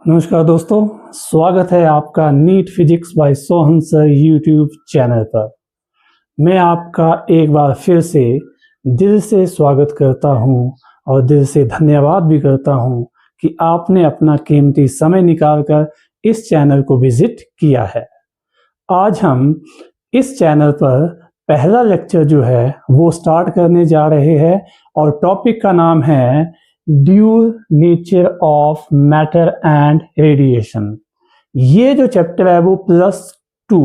नमस्कार दोस्तों, स्वागत है आपका NEET physics by Sohan sir YouTube channel पर। मैं आपका एक बार फिर से दिल से स्वागत करता हूं और दिल से धन्यवाद भी करता हूं कि आपने अपना कीमती समय निकालकर इस चैनल को विजिट किया है। आज हम इस चैनल पर पहला लेक्चर जो है वो स्टार्ट करने जा रहे हैं और टॉपिक का नाम है dual nature of matter and radiation. ये जो चैप्टर है वो +2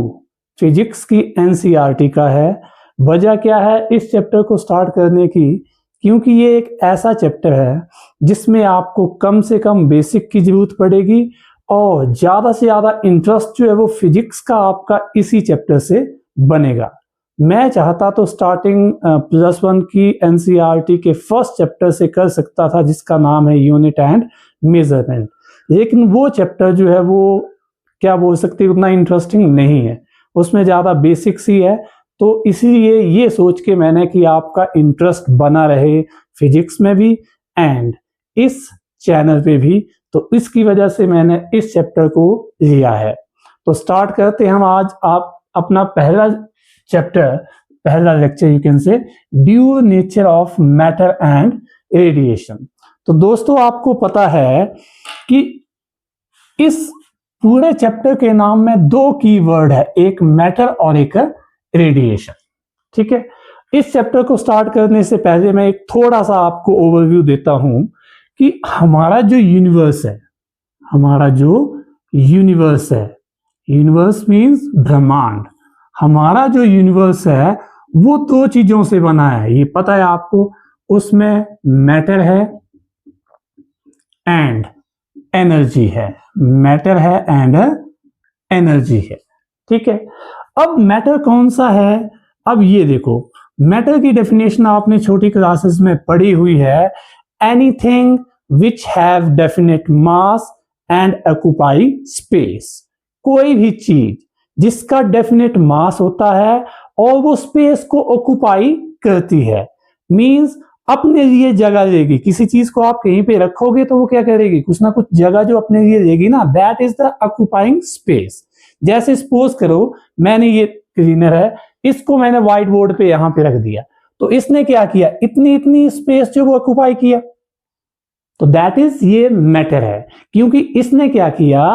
फिजिक्स की एनसीईआरटी का है। वजह क्या है इस चैप्टर को स्टार्ट करने की? क्योंकि ये एक ऐसा चैप्टर है जिसमें आपको कम से कम बेसिक की जरूरत पड़ेगी और ज़्यादा से ज़्यादा इंटरेस्ट जो है वो फिजिक्स का आपका इसी चैप्टर से बनेगा। मैं चाहता तो स्टार्टिंग +1 की एनसीईआरटी के फर्स्ट चैप्टर से कर सकता था जिसका नाम है यूनिट एंड मेजरमेंट, लेकिन वो चैप्टर जो है वो क्या बोल सकते हैं उतना इंटरेस्टिंग नहीं है, उसमें ज़्यादा बेसिक्स ही है। तो इसीलिए ये सोच के मैंने कि आपका इंटरेस्ट बना रहे फिजिक्स में भी एंड इस चैनल पे भी, तो इसकी वजह से मैंने इस चैप्टर को लिया है। तो स्टार्ट करते हैं हम आज आप अपना पहला चैप्टर, पहला lecture you can say dual nature of matter and radiation. तो दोस्तों आपको पता है कि इस पूरे चैप्टर के नाम में 2 कीवर्ड है, एक मैटर और एक रेडिएशन। ठीक है, इस चैप्टर को स्टार्ट करने से पहले मैं एक थोड़ा सा आपको ओवरव्यू देता हूं कि हमारा जो यूनिवर्स है, यूनिवर्स मींस ब्रह्मांड, हमारा जो यूनिवर्स है वो 2 चीजों से बना है, ये पता है आपको। उसमें मैटर है एंड एनर्जी है, मैटर है एंड एनर्जी है। ठीक है, अब मैटर कौन सा है? अब ये देखो, मैटर की डेफिनेशन आपने छोटी क्लासेस में पढ़ी हुई है, anything which have definite mass and occupy space. कोई भी चीज जिसका डेफिनेट मास होता है और वो स्पेस को ऑक्यूपाई करती है, मींस अपने लिए जगह लेगी। किसी चीज को आप कहीं पे रखोगे तो वो क्या करेगी, कुछ ना कुछ जगह जो अपने लिए लेगी ना, that is the occupying space. जैसे सपोज करो मैंने ये क्लीनर है, इसको मैंने व्हाइट बोर्ड पे यहां पे रख दिया, तो इसने क्या किया, इतनी स्पेस जो वो ऑक्यूपाई किया, तो दैट इज ये मैटर है, क्योंकि इसने क्या किया,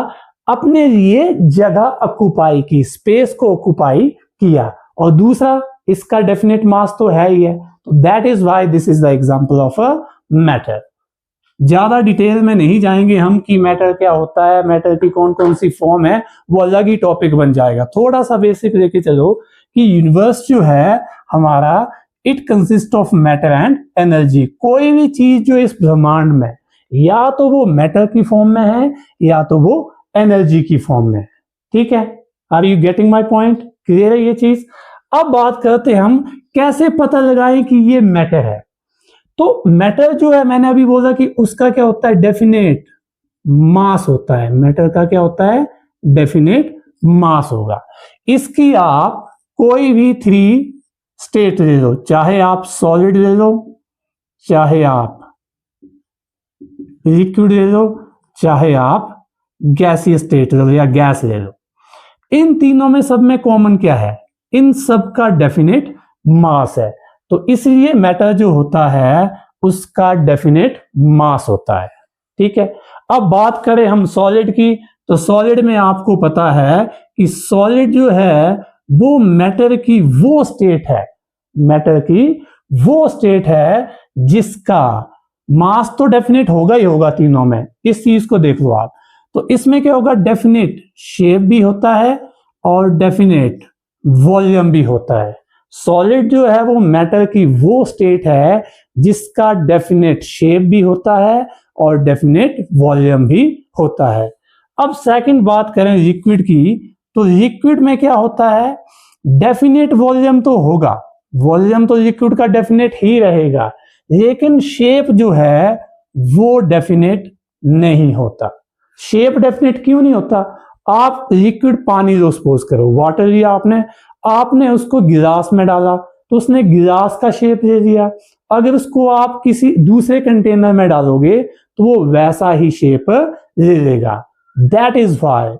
अपने लिए जगह ऑक्यूपाई की, स्पेस को ऑक्यूपाई किया। और दूसरा इसका डेफिनेट मास तो है ही है, तो that is why this is the example of a matter. ज्यादा डिटेल में नहीं जाएंगे हम कि मैटर क्या होता है, मैटर की कौन कौन सी फॉर्म है, वो अलग ही टॉपिक बन जाएगा। थोड़ा सा बेसिक लेके चलो कि यूनिवर्स जो है हमारा, it consist of matter and energy. कोई भी चीज जो इस ब्रह्मांड में, या तो वो मैटर की फॉर्म में है या तो वो एनर्जी की फॉर्म में। ठीक है, are you getting my point? Clear है ये चीज? अब बात करते हैं हम कैसे पता लगाएं कि ये मैटर है। तो मैटर जो है, मैंने अभी बोला कि उसका क्या होता है, डेफिनेट मास होता है। मैटर का क्या होता है, डेफिनेट मास होगा। इसकी आप कोई भी 3 स्टेट ले लो, चाहे आप सॉलिड ले लो, चाहे आप लिक्विड ले लो, चाहे आप गैसीय स्टेट ले लो या गैस ले लो। इन तीनों में सब में कॉमन क्या है, इन सब का डेफिनेट मास है। तो इसलिए मैटर जो होता है उसका डेफिनेट मास होता है। ठीक है, अब बात करें हम सॉलिड की, तो सॉलिड में आपको पता है कि सॉलिड जो है वो मैटर की वो स्टेट है जिसका मास तो डेफिनेट होगा ही होगा तीनों में। इस चीज को देख लो आप, तो इसमें क्या होगा, डेफिनेट शेप भी होता है और डेफिनेट वॉल्यूम भी होता है। सॉलिड जो है वो मैटर की वो स्टेट है जिसका डेफिनेट शेप भी होता है और डेफिनेट वॉल्यूम भी होता है। अब सेकंड बात करें लिक्विड की, तो लिक्विड में क्या होता है, डेफिनेट वॉल्यूम तो होगा, वॉल्यूम तो लिक्विड का डेफिनेट ही रहेगा, लेकिन शेप जो है वो डेफिनेट नहीं होता। शेप डेफिनेट क्यों नहीं होता? आप लिक्विड पानी लो, सपोज करो वाटर लिया आपने उसको गिलास में डाला तो उसने गिलास का शेप ले लिया। अगर उसको आप किसी दूसरे कंटेनर में डालोगे तो वो वैसा ही शेप ले लेगा। दैट इज व्हाई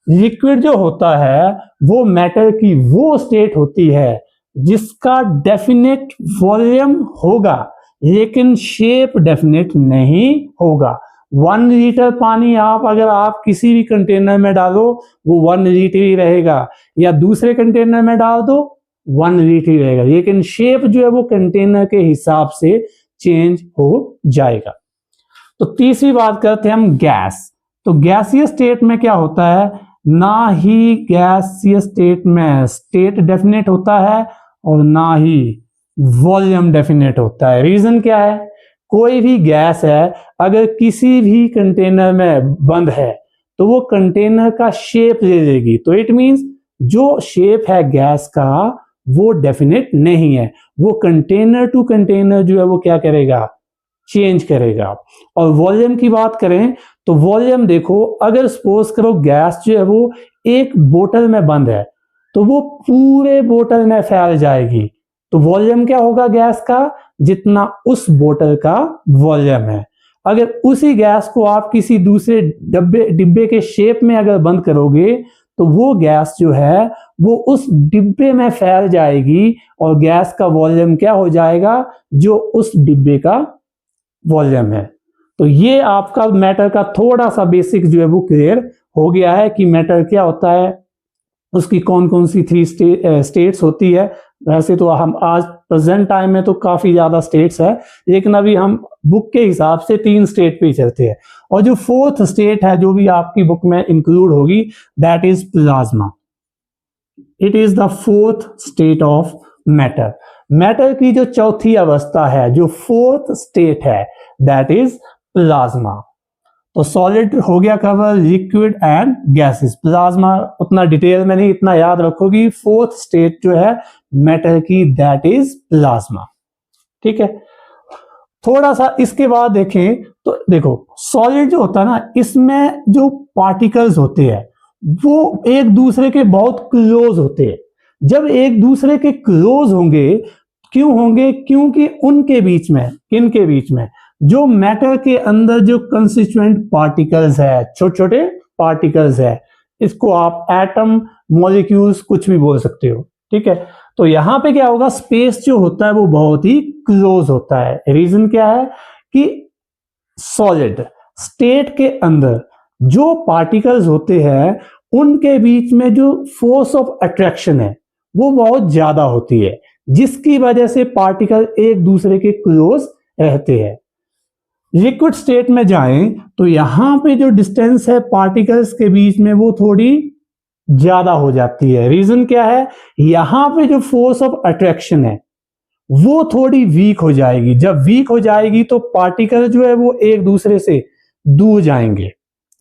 लिक्विड जो होता है वो मैटर की वो स्टेट होती है जिसका डेफिनेट वॉल्यूम होगा लेकिन शेप डेफिनेट नहीं होगा। 1 लीटर पानी अगर आप किसी भी कंटेनर में डालो वो 1 लीटर ही रहेगा, या दूसरे कंटेनर में डाल दो 1 लीटर ही रहेगा, लेकिन शेप जो है वो कंटेनर के हिसाब से चेंज हो जाएगा। तो तीसरी बात करते हैं हम गैस। तो गैसीय स्टेट में क्या होता है, ना ही गैसीय स्टेट में स्टेट डेफिनेट होता है और ना ही वॉल्यूम डेफिनेट होता है। रीजन क्या है, कोई भी गैस है अगर किसी भी कंटेनर में बंद है तो वो कंटेनर का शेप ले लेगी, तो इट मींस जो शेप है गैस का वो डेफिनेट नहीं है, वो कंटेनर टू कंटेनर जो है वो क्या करेगा, चेंज करेगा। और वॉल्यूम की बात करें तो वॉल्यूम देखो, अगर सपोज करो गैस जो है वो एक बोतल में बंद है तो वो पूरे बोतल में फैल जाएगी, तो वॉल्यूम क्या होगा गैस का, जितना उस बोतल का वॉल्यूम है। अगर उसी गैस को आप किसी दूसरे डिब्बे के शेप में अगर बंद करोगे तो वो गैस जो है वो उस डिब्बे में फैल जाएगी और गैस का वॉल्यूम क्या हो जाएगा, जो उस डिब्बे का वॉल्यूम है। तो ये आपका मैटर का थोड़ा सा बेसिक जो है वो क्लियर हो गया है कि मैटर क्या होता है, उसकी कौन कौन सी 3 स्टेट्स होती है। वैसे तो हम आज प्रेजेंट टाइम में तो काफी ज्यादा स्टेट्स है, लेकिन अभी हम बुक के हिसाब से 3 स्टेट पे ही चलते हैं। और जो 4th स्टेट है जो भी आपकी बुक में इंक्लूड होगी, that is plasma. It is the 4th state of matter. Matter की जो चौथी अवस्था है, जो 4th स्टेट है, दैट इज प्लाज्मा। तो सॉलिड हो गया cover, liquid and gases. Plasma उतना डिटेल में नहीं, इतना याद रखोगी। 4th स्टेट जो है मैटर की, दैट इज प्लाज्मा। ठीक है, थोड़ा सा इसके बाद देखें तो देखो सॉलिड जो होता है ना, इसमें जो पार्टिकल्स होते हैं वो एक दूसरे के बहुत क्लोज होते हैं। जब एक दूसरे के क्लोज होंगे, क्यों होंगे, क्योंकि उनके बीच में, किनके बीच में, जो मैटर के अंदर जो कंस्टिट्यूएंट पार्टिकल्स है, छोटे छोटे पार्टिकल्स है, इसको आप एटम, मॉलिक्यूल्स कुछ भी बोल सकते हो। ठीक है, तो यहां पे क्या होगा, स्पेस जो होता है वो बहुत ही क्लोज होता है। रीजन क्या है कि सॉलिड स्टेट के अंदर जो पार्टिकल्स होते हैं उनके बीच में जो फोर्स ऑफ अट्रैक्शन है वो बहुत ज्यादा होती है, जिसकी वजह से पार्टिकल एक दूसरे के क्लोज रहते हैं। लिक्विड स्टेट में जाएं तो यहां पे जो डिस्टेंस है पार्टिकल्स के बीच में वो थोड़ी ज्यादा हो जाती है। रीजन क्या है, यहां पे जो फोर्स ऑफ अट्रैक्शन है वो थोड़ी वीक हो जाएगी। जब वीक हो जाएगी तो पार्टिकल जो है वो एक दूसरे से दूर जाएंगे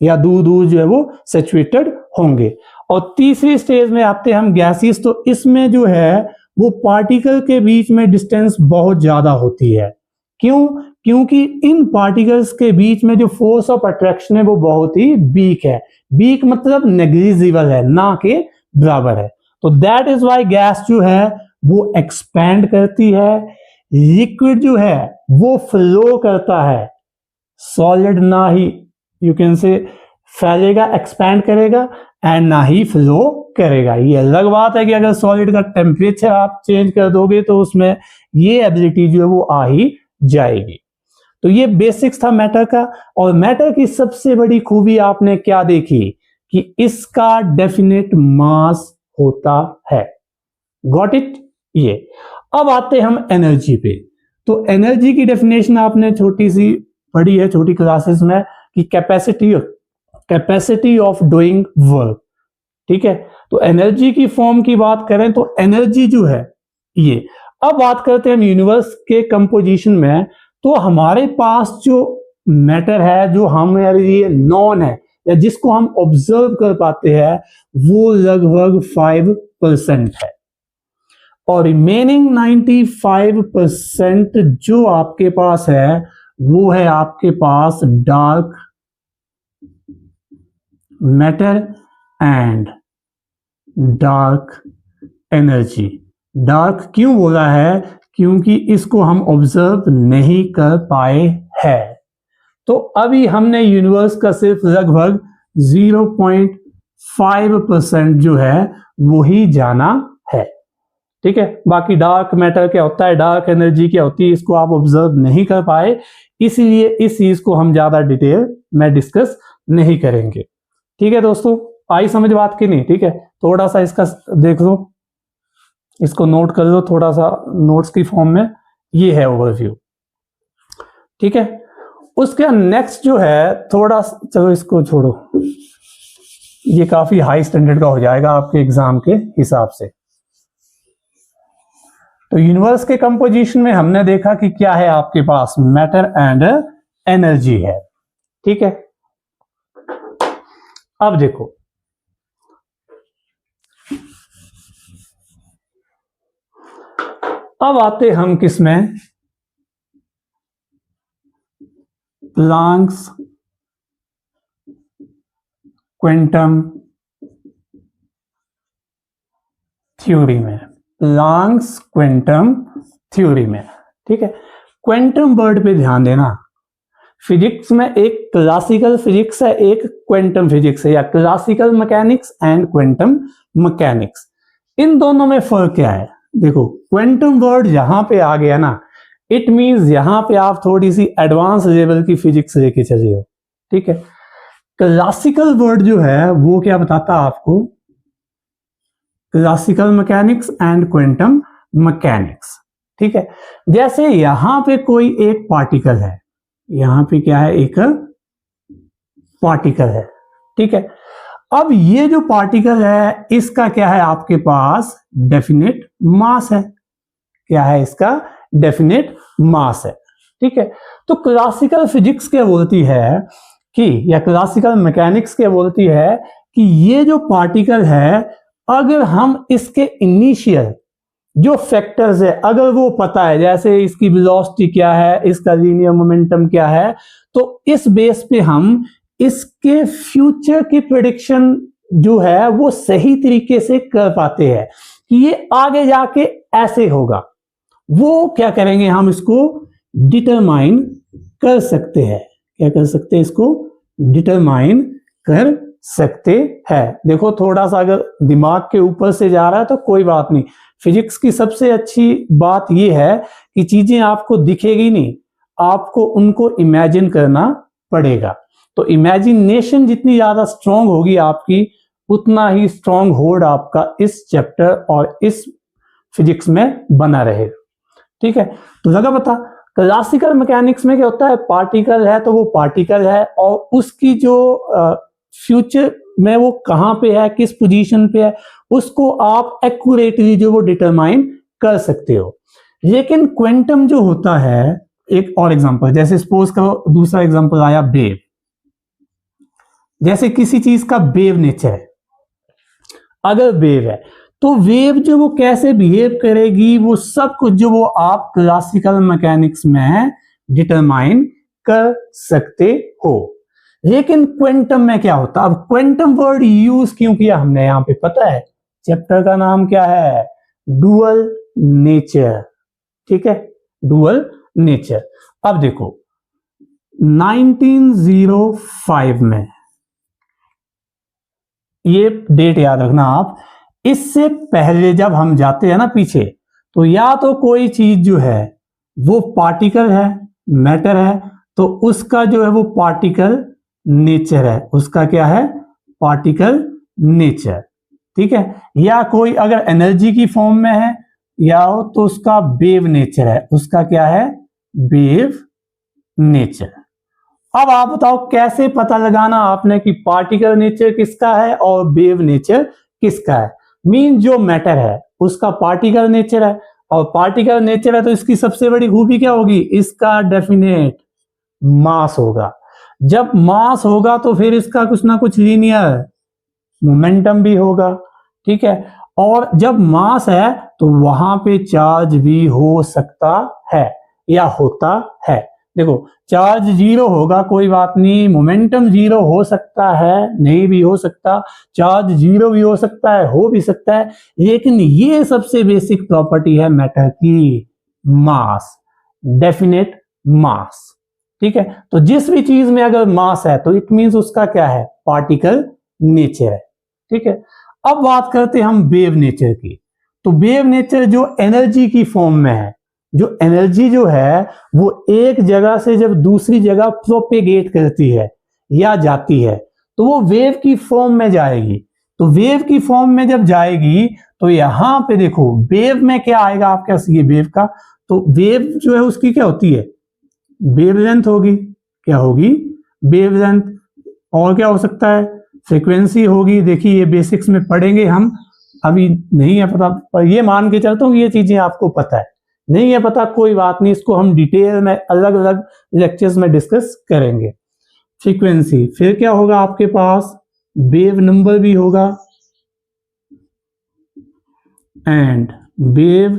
या दूर दूर जो है वो सिचुएटेड होंगे। और तीसरी स्टेज में आते हैं हम गैसेस। तो इसमें जो है वो पार्टिकल के बीच में डिस्टेंस बहुत ज्यादा होती है। क्यों, क्योंकि इन पार्टिकल्स के बीच में जो फोर्स ऑफ अट्रैक्शन है वो बहुत ही वीक है। वीक मतलब नेग्लिजिबल है, ना के बराबर है। तो दैट इज व्हाई गैस जो है वो एक्सपैंड करती है, लिक्विड जो है वो फ्लो करता है, सॉलिड ना ही यू कैन से फैलेगा, एक्सपैंड करेगा, एंड ना ही फ्लो करेगा। ये अलग बात है कि अगर सॉलिड का टेम्परेचर आप चेंज कर दोगे तो उसमें ये एबिलिटी जो है वो आ ही जाएगी। तो ये बेसिक्स था मैटर का। और मैटर की सबसे बड़ी खूबी आपने क्या देखी कि इसका डेफिनेट मास होता है। Got it. ये अब आते हम एनर्जी पे। तो एनर्जी की डेफिनेशन आपने छोटी सी पढ़ी है छोटी क्लासेस में कि कैपेसिटी ऑफ डूइंग वर्क। ठीक है, तो एनर्जी की फॉर्म की बात करें तो एनर्जी जो है ये। अब बात करते हैं हम यूनिवर्स के कंपोजिशन में। तो हमारे पास जो मैटर है जो हमारे लिए नॉन है या जिसको हम ऑब्जर्व कर पाते हैं वो लगभग 5% है, और रिमेनिंग 95% जो आपके पास है वो है आपके पास dark matter and dark energy. Dark क्यों बोला है, क्योंकि इसको हम ऑब्जर्व नहीं कर पाए हैं। तो अभी हमने यूनिवर्स का सिर्फ लगभग 0.5% जो है वही जाना है। ठीक है, बाकी डार्क मैटर क्या होता है, डार्क एनर्जी क्या होती है, इसको आप ऑब्जर्व नहीं कर पाए, इसलिए इस चीज को हम ज्यादा डिटेल में डिस्कस नहीं करेंगे। ठीक है दोस्तों, आई समझ बात की नहीं? ठीक है, थोड़ा सा इसका देख लो, इसको नोट कर लो थोड़ा सा नोट्स की फॉर्म में। ये है ओवरव्यू। ठीक है, उसके नेक्स्ट जो है थोड़ा, चलो इसको छोड़ो, ये काफी हाई स्टैंडर्ड का हो जाएगा आपके एग्जाम के हिसाब से। तो यूनिवर्स के कंपोजिशन में हमने देखा कि क्या है आपके पास, मैटर एंड एनर्जी है। ठीक है, अब देखो अब आते हम किस में, प्लैंक्स क्वांटम थ्योरी में, प्लैंक्स क्वांटम थ्योरी में। ठीक है, क्वांटम वर्ड पे ध्यान देना। फिजिक्स में एक क्लासिकल फिजिक्स है, एक क्वांटम फिजिक्स है, या classical mechanics and quantum mechanics. इन दोनों में फर्क क्या है? देखो, क्वांटम वर्ड यहां पे आ गया ना, इट मींस यहां पे आप थोड़ी सी एडवांस लेवल की फिजिक्स लेके चले हो। ठीक है, क्लासिकल वर्ड जो है वो क्या बताता है आपको, classical mechanics and quantum mechanics. ठीक है, जैसे यहां पे कोई एक पार्टिकल है, यहां पे क्या है, एक पार्टिकल है। ठीक है, अब ये जो पार्टिकल है इसका क्या है, आपके पास डेफिनेट मास है। क्या है इसका? डेफिनेट मास है। ठीक है, तो क्लासिकल फिजिक्स क्या बोलती है कि, या क्लासिकल मैकेनिक्स क्या बोलती है कि ये जो पार्टिकल है, अगर हम इसके इनिशियल जो फैक्टर्स है अगर वो पता है, जैसे इसकी वेलोसिटी क्या है, इसका लीनियर मोमेंटम क्या है, तो इस बेस पे हम इसके फ्यूचर की प्रेडिक्शन जो है वो सही तरीके से कर पाते हैं कि ये आगे जाके ऐसे होगा। वो क्या करेंगे, हम इसको डिटरमाइन कर सकते हैं। क्या कर सकते हैं? इसको डिटरमाइन कर सकते हैं। देखो, थोड़ा सा अगर दिमाग के ऊपर से जा रहा है तो कोई बात नहीं। फिजिक्स की सबसे अच्छी बात यह है कि चीजें आपको दिखेगी नहीं, आपको उनको इमेजिन करना पड़ेगा। तो इमेजिनेशन जितनी ज्यादा स्ट्रांग होगी आपकी, उतना ही स्ट्रांग होल्ड आपका इस चैप्टर और इस फिजिक्स में बना रहेगा। ठीक है, तो लगा पता। क्लासिकल मैकेनिक्स में क्या होता है, पार्टिकल है तो वो पार्टिकल है, और उसकी जो फ्यूचर में वो कहां पे है, किस पोजीशन पे है, उसको आप एक्यूरेटली जो वो डिटरमाइन कर सकते हो। लेकिन क्वांटम जो होता है, एक और एग्जांपल, जैसे सपोज करो, दूसरा एग्जांपल आया वेव। जैसे किसी चीज का वेव नेचर है, अगर वेव है तो वेव जो वो कैसे बिहेव करेगी, वो सब कुछ जो वो आप क्लासिकल मैकेनिक्स में डिटरमाइन कर सकते हो। लेकिन क्वांटम में क्या होता है? अब क्वांटम वर्ड यूज क्यों किया हमने यहां पे पता है? चैप्टर का नाम क्या है? Dual nature. ठीक है, डुअल नेचर। अब देखो 1905 में, ये डेट याद रखना आप, इससे पहले जब हम जाते हैं ना पीछे, तो या तो कोई चीज जो है वो पार्टिकल है, मैटर है, तो उसका जो है वो पार्टिकल नेचर है, उसका क्या है? Particle nature. ठीक है, या कोई अगर एनर्जी की फॉर्म में है या हो तो उसका वेव नेचर है, उसका क्या है? Wave nature. अब आप बताओ कैसे पता लगाना आपने कि पार्टिकल नेचर किसका है और वेव नेचर किसका है? मीन जो मैटर है उसका पार्टिकल नेचर है, और पार्टिकल नेचर है तो इसकी सबसे बड़ी खूबी क्या होगी? इसका डेफिनेट मास होगा। जब मास होगा तो फिर इसका कुछ ना कुछ लीनियर मोमेंटम भी होगा। ठीक है, और जब मास है तो वहां पे चार्ज भी हो सकता है या होता है। देखो, चार्ज जीरो होगा कोई बात नहीं, मोमेंटम जीरो हो सकता है, नहीं भी हो सकता, चार्ज जीरो भी हो सकता है, हो भी सकता है, लेकिन ये सबसे बेसिक प्रॉपर्टी है मैटर की, मास, डेफिनेट मास। ठीक है, तो जिस भी चीज में अगर मास है तो इट मींस उसका क्या है? पार्टिकल नेचर है। ठीक है, अब बात करते हैं हम वेव नेचर की। तो वेव नेचर जो एनर्जी की फॉर्म में है, जो एनर्जी जो है वो एक जगह से जब दूसरी जगह प्रोपेगेट करती है या जाती है तो वो वेव की फॉर्म में जाएगी। तो वेव की फॉर्म में जब जाएगी तो यहां पे देखो वेव में क्या आएगा आपके पास, ये वेव का, तो वेव जो है उसकी क्या होती है, वेवलेंथ होगी। क्या होगी, वेवलेंथ। और क्या हो सकता है, फ्रीक्वेंसी होगी। देखिए ये बेसिक्स में पढ़ेंगे हम, अभी नहीं है पता, पर ये मान के चलता हूँ ये चीजें आपको पता है। नहीं है पता कोई बात नहीं, इसको हम डिटेल में अलग अलग लेक्चर्स में डिस्कस करेंगे। फ्रीक्वेंसी, फिर क्या होगा आपके पास, वेव नंबर भी होगा and wave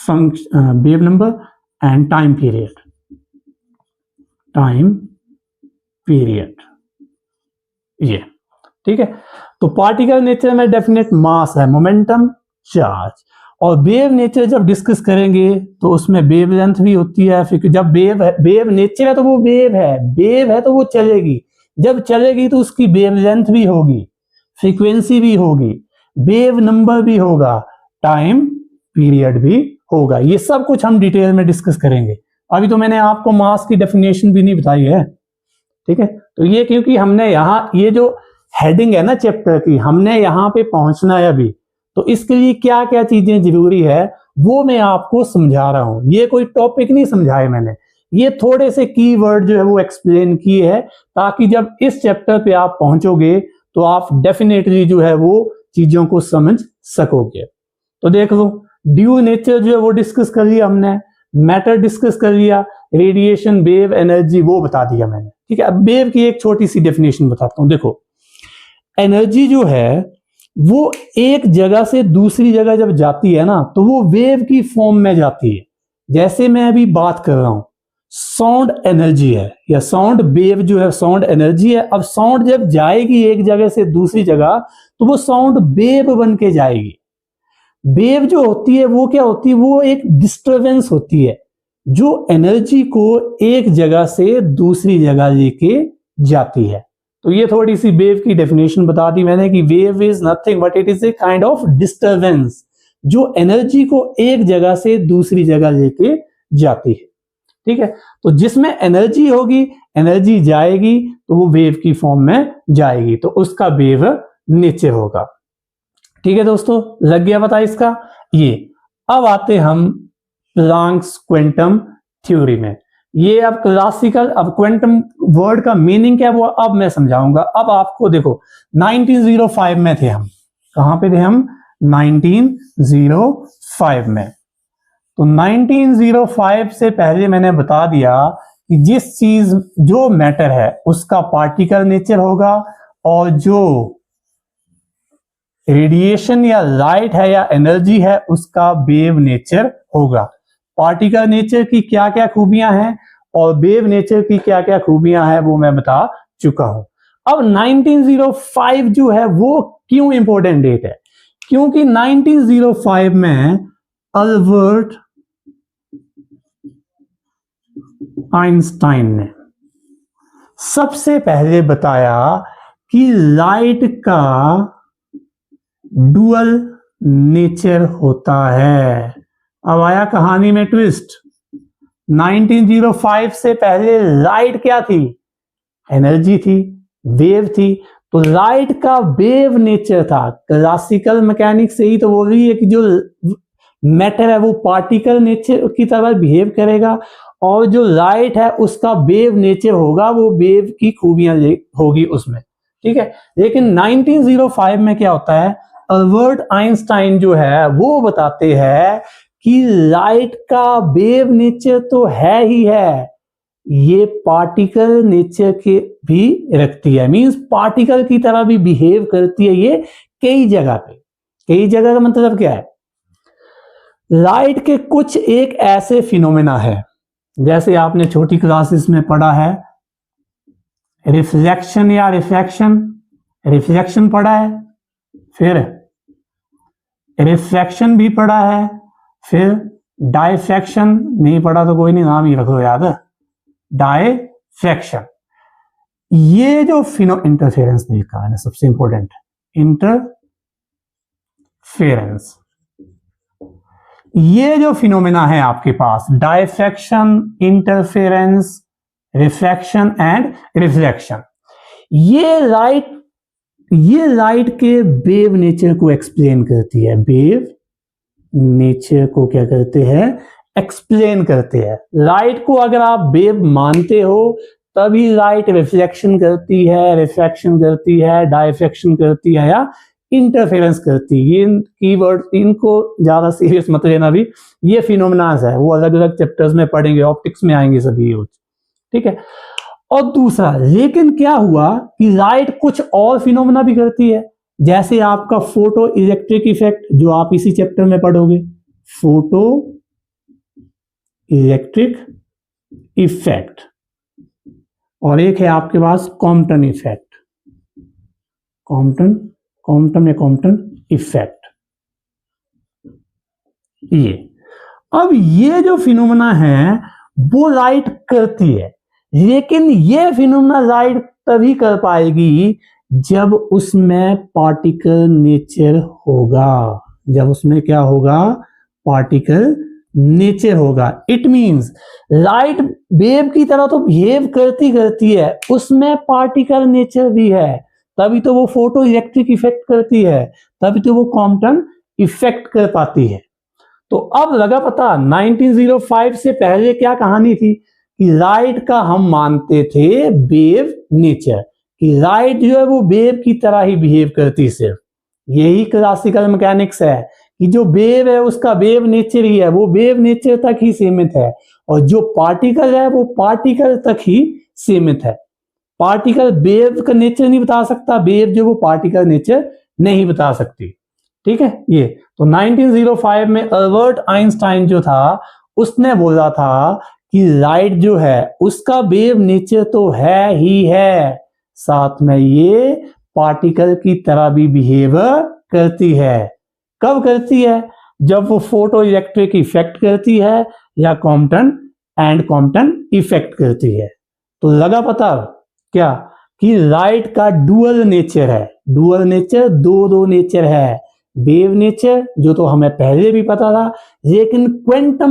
function, wave number and time period, time period, ये ठीक है। तो पार्टिकल नेचर में डेफिनेट मास है, मोमेंटम, चार्ज। और वेव नेचर जब डिस्कस करेंगे तो उसमें वेवलेंथ भी होती है। फिर जब वेव नेचर है तो वो वेव है तो वो चलेगी, जब चलेगी तो उसकी वेवलेंथ भी होगी, फ्रीक्वेंसी भी होगी, वेव नंबर भी होगा, टाइम पीरियड भी होगा। ये सब कुछ हम डिटेल में डिस्कस करेंगे। अभी तो मैंने आपको मास की डेफिनेशन भी नहीं बताई है। ठीक है, तो ये क्योंकि हमने यहाँ ये जो हेडिंग है ना चैप्टर की, हमने यहाँ पे पहुंचना है अभी, तो इसके लिए क्या क्या चीजें जरूरी है वो मैं आपको समझा रहा हूं। ये कोई टॉपिक नहीं समझाए मैंने, ये थोड़े से कीवर्ड जो है वो एक्सप्लेन किए हैं, ताकि जब इस चैप्टर पे आप पहुंचोगे तो आप डेफिनेटली जो है वो चीजों को समझ सकोगे। तो देख लो, ड्यू नेचर जो है वो डिस्कस कर लिया हमने, मैटर डिस्कस कर लिया, रेडिएशन, वेव, एनर्जी वो बता दिया मैंने। ठीक है, अब वेव की एक छोटी सी डेफिनेशन बताता हूं। देखो, एनर्जी जो है वो एक जगह से दूसरी जगह जब जाती है ना तो वो वेव की फॉर्म में जाती है। जैसे मैं अभी बात कर रहा हूं, साउंड एनर्जी है या साउंड वेव जो है साउंड एनर्जी है। अब साउंड जब जाएगी एक जगह से दूसरी जगह तो वो साउंड वेव बन के जाएगी। वेव जो होती है वो क्या होती है, वो एक डिस्टरबेंस होती है जो एनर्जी को एक जगह से दूसरी जगह लेके जाती है। तो ये थोड़ी सी वेव की डेफिनेशन बता दी मैंने कि wave is nothing but it is a kind of disturbance जो एनर्जी को एक जगह से दूसरी जगह लेके जाती है। ठीक है, तो जिसमें एनर्जी होगी, एनर्जी जाएगी तो वो वेव की फॉर्म में जाएगी, तो उसका वेव नेचर होगा। ठीक है दोस्तों, लग गया पता इसका। ये अब आते हम प्लैंक्स क्वांटम थ्योरी में। ये अब क्लासिकल, अब क्वांटम वर्ड का मीनिंग क्या है वो अब मैं समझाऊंगा। अब आपको देखो 1905 में थे हम, कहां पे थे हम, 1905 में। तो 1905 से पहले मैंने बता दिया कि जिस चीज जो मैटर है उसका पार्टिकल नेचर होगा, और जो रेडिएशन या लाइट है या एनर्जी है उसका वेव नेचर होगा। पार्टिकल नेचर की क्या क्या खूबियां हैं और वेव नेचर की क्या क्या खूबियां हैं वो मैं बता चुका हूं। अब 1905 जो है वो क्यों इंपॉर्टेंट डेट है, क्योंकि 1905 में अल्बर्ट आइंस्टाइन ने सबसे पहले बताया कि लाइट का डुअल नेचर होता है। अब आया कहानी में ट्विस्ट। 1905 से पहले लाइट क्या थी, एनर्जी थी, वेव थी। तो लाइट का वेव नेचर था। क्लासिकल मैकेनिक्स से ही तो बोल रही है कि जो मैटर है वो पार्टिकल नेचर की तरह बिहेव करेगा, और जो लाइट है उसका वेव नेचर होगा, वो वेव की खूबियां होगी उसमें। ठीक है, लेकिन 1905 में क्या होता है, अल्बर्ट आइंस्टाइन जो है वो बताते हैं कि लाइट का वेव नेचर तो है ही है, ये पार्टिकल नेचर के भी रखती है, मींस पार्टिकल की तरह भी बिहेव करती है ये कई जगह पे। कई जगह का मतलब क्या है, लाइट के कुछ एक ऐसे फिनोमेना है, जैसे आपने छोटी क्लासेस में पढ़ा है रिफ्लेक्शन या रिफ्रैक्शन, रिफ्लेक्शन पढ़ा है, फिर रिफ्रैक्शन भी पढ़ा है, फिर डायफ्रैक्शन नहीं पढ़ा तो कोई नहीं, नाम ही रखो याद, डायफ्रैक्शन। ये जो इंटरफेरेंस ने लिखा है ना, सबसे इंपॉर्टेंट इंटरफेरेंस, ये जो फिनोमेना है आपके पास, diffraction, interference, refraction and reflection, ये लाइट के वेव नेचर को एक्सप्लेन करती है। वेव नेचर को क्या करते हैं, एक्सप्लेन करते हैं। लाइट को अगर आप वेव मानते हो तभी लाइट रिफ्लेक्शन करती है, रिफ्रैक्शन करती है, डायफ्रैक्शन करती है या इंटरफेरेंस करती है। ये कीवर्ड, इनको ज्यादा सीरियस मत लेना भी, ये फिनोमेनास है, वो अलग अलग चैप्टर्स में पढ़ेंगे, ऑप्टिक्स में आएंगे सभी यूज, ठीक है। और दूसरा, लेकिन क्या हुआ कि लाइट कुछ और फिनोमेना भी करती है, जैसे आपका फोटो इलेक्ट्रिक इफेक्ट, जो आप इसी चैप्टर में पढ़ोगे, फोटो इलेक्ट्रिक इफेक्ट, और एक है आपके पास कॉम्पटन इफेक्ट, कॉम्पटन इफेक्ट। अब ये जो फिनोमेना है वो लाइट करती है, लेकिन ये फिनोमेना लाइट तभी कर पाएगी जब उसमें पार्टिकल नेचर होगा। जब उसमें क्या होगा, पार्टिकल नेचर होगा। इट मींस लाइट वेव की तरह तो बिहेव करती है, उसमें पार्टिकल नेचर भी है, तभी तो वो फोटो इलेक्ट्रिक इफेक्ट करती है, तभी तो वो कॉम्पटन इफेक्ट कर पाती है। तो अब लगा पता, 1905 से पहले क्या कहानी थी कि लाइट का हम मानते थे वेव नेचर, कि लाइट जो है वो वेव की तरह ही बिहेव करती, सिर्फ यही क्लासिकल मैकेनिक्स है कि जो वेव है उसका वेव नेचर ही है, वो वेव नेचर तक ही सीमित है, और जो पार्टिकल है वो पार्टिकल तक ही सीमित है। पार्टिकल वेव का नेचर नहीं बता सकता, वेव जो वो पार्टिकल नेचर नहीं बता सकती, ठीक है। ये तो 1905 में अल्बर्ट आइंस्टाइन जो था उसने बोला था कि लाइट जो है उसका वेव नेचर तो है ही है, साथ में ये पार्टिकल की तरह भी बिहेव करती है। कब करती है, जब वो फोटो इलेक्ट्रिक इफेक्ट करती है या कॉम्पटन इफेक्ट करती है। तो लगा पता क्या कि लाइट का डुअल नेचर है, डुअल नेचर, दो नेचर है, वेव नेचर जो तो हमें पहले भी पता था, लेकिन क्वांटम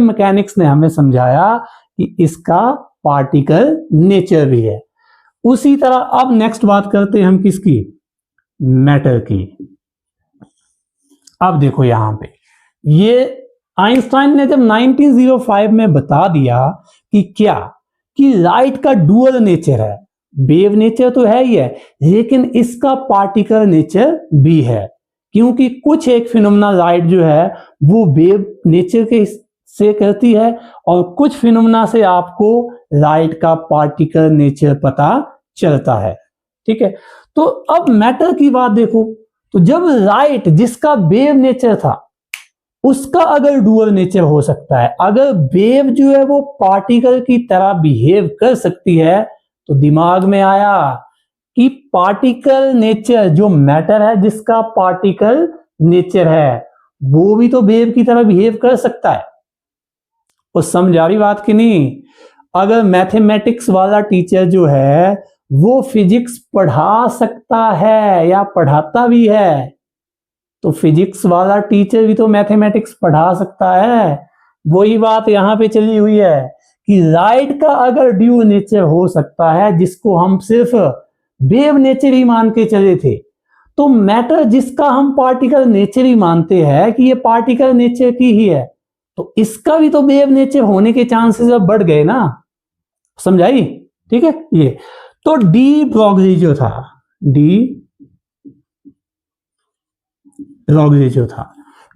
मैकेनिक्स ने हमें समझाया कि इसका पार्टिकल नेचर भी है। उसी तरह अब नेक्स्ट बात करते हैं हम किसकी, मैटर की। अब देखो यहां पे, ये आइंस्टाइन ने जब 1905 में बता दिया कि क्या, कि लाइट का डुअल नेचर है, वेव नेचर तो है ही है, लेकिन इसका पार्टिकल नेचर भी है, क्योंकि कुछ एक फिनोमेना लाइट जो है वो वेव नेचर के से करती है, और कुछ फिनोमेना से आपको लाइट का पार्टिकल नेचर पता चलता है, ठीक है। तो अब मैटर की बात देखो, तो जब लाइट जिसका वेव नेचर था उसका अगर डुअल नेचर हो सकता है, अगर वेव जो है वो पार्टिकल की तरह बिहेव कर सकती है, तो दिमाग में आया कि पार्टिकल नेचर जो मैटर है, जिसका पार्टिकल नेचर है, वो भी तो वेव की तरह बिहेव कर सकता है। और समझ आ रही बात की नहीं। अगर मैथमेटिक्स वाला टीचर जो है वो फिजिक्स पढ़ा सकता है या पढ़ाता भी है, तो फिजिक्स वाला टीचर भी तो मैथमेटिक्स पढ़ा सकता है। वही बात यहां पे चली हुई है कि लाइट का अगर ड्यू नेचर हो सकता है, जिसको हम सिर्फ वेव नेचर ही मान के चले थे, तो मैटर जिसका हम पार्टिकल नेचर ही मानते हैं कि ये पार्टिकल नेचर की ही है, तो इसका भी तो वेव नेचर होने के चांसेस अब बढ़ गए ना। समझाई, ठीक है। ये तो डी ब्रॉगली जो था,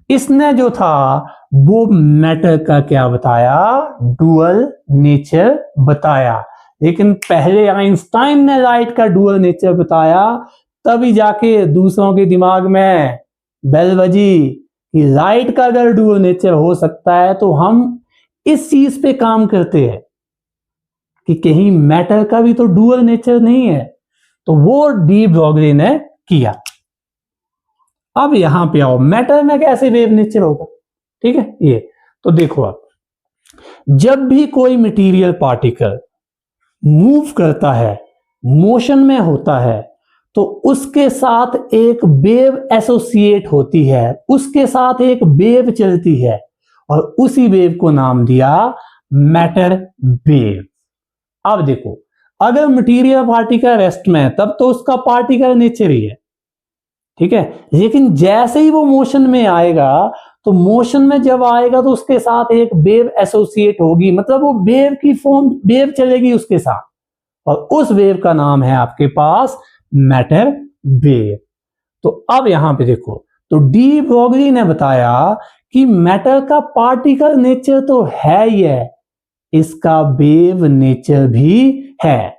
इसने जो था वो मैटर का क्या बताया, डुअल नेचर बताया। लेकिन पहले आइंस्टाइन ने लाइट का डुअल नेचर बताया, तभी जाके दूसरों के दिमाग में बेल बजी कि लाइट का अगर डुअल नेचर हो सकता है तो हम इस चीज पे काम करते हैं कि कहीं मैटर का भी तो डुअल नेचर नहीं है। तो वो डी ब्रॉगली ने किया। अब यहां पे आओ, मैटर में कैसे वेव नेचर होगा, ठीक है। ये तो देखो, अब जब भी कोई मटेरियल पार्टिकल मूव करता है, मोशन में होता है, तो उसके साथ एक वेव एसोसिएट होती है, उसके साथ एक वेव चलती है और उसी वेव को नाम दिया मैटर वेव। अब देखो, अगर मटेरियल पार्टिकल रेस्ट में है तब तो उसका पार्टिकल नेचर ही है, ठीक है, लेकिन जैसे ही वो मोशन में आएगा, तो मोशन में जब आएगा तो उसके साथ एक वेव एसोसिएट होगी, मतलब वो वेव की फॉर्म, वेव चलेगी उसके साथ, और उस वेव का नाम है आपके पास मैटर वेव। तो अब यहां पे देखो, तो डी ब्रोगली ने बताया कि मैटर का पार्टिकल नेचर तो है ही है, इसका वेव नेचर भी है।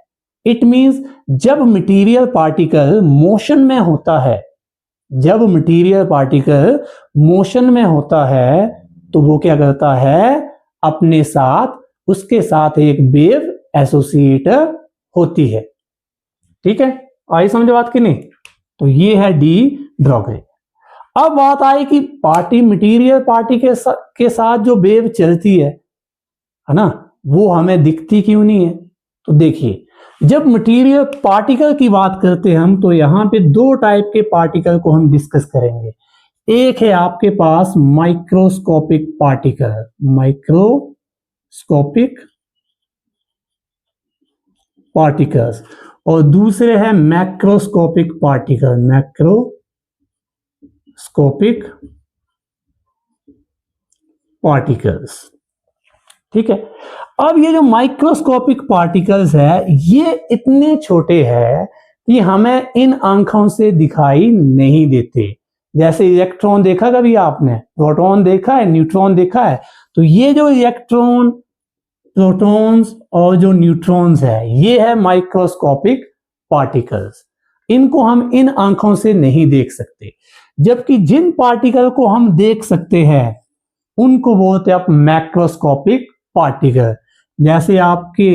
इट मींस जब मटेरियल पार्टिकल मोशन में होता है, जब मटेरियल पार्टिकल मोशन में होता है, तो वो क्या करता है, अपने साथ, उसके साथ एक वेव एसोसिएट होती है। ठीक है, आई समझ बात की नहीं? तो ये है डी ब्रोगली। अब बात आई कि मटेरियल पार्टी के साथ जो वेव चलती है ना, वो हमें दिखती क्यों नहीं है? तो देखिए, जब मटेरियल पार्टिकल की बात करते हैं हम, तो यहां पे दो टाइप के पार्टिकल को हम डिस्कस करेंगे। एक है आपके पास माइक्रोस्कोपिक पार्टिकल, माइक्रोस्कोपिक पार्टिकल्स, और दूसरे है मैक्रोस्कोपिक पार्टिकल, मैक्रोस्कोपिक पार्टिकल्स। ठीक है, अब ये जो माइक्रोस्कोपिक पार्टिकल्स है, ये इतने छोटे हैं कि हमें इन आंखों से दिखाई नहीं देते। जैसे इलेक्ट्रॉन देखा कभी आपने, प्रोटॉन देखा है, न्यूट्रॉन देखा है, तो ये जो इलेक्ट्रॉन, प्रोटॉन्स और जो न्यूट्रॉन्स है, ये है माइक्रोस्कोपिक पार्टिकल्स। इनको हम इन आंखों से नहीं देख सकते, जबकि जिन पार्टिकल को हम देख सकते हैं उनको बोलते हैं आप मैक्रोस्कोपिक पार्टिकल। जैसे आपके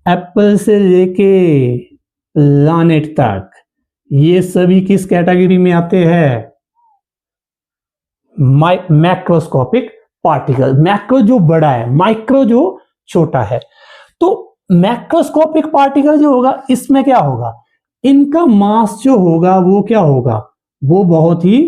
एप्पल से लेके लानेट तक, ये सभी किस कैटेगरी में आते हैं? Macroscopic particle. मैक्रो जो बड़ा है, माइक्रो जो छोटा है। तो मैक्रोस्कोपिक पार्टिकल जो होगा, इसमें क्या होगा, इनका मास जो होगा वो क्या होगा, वो बहुत ही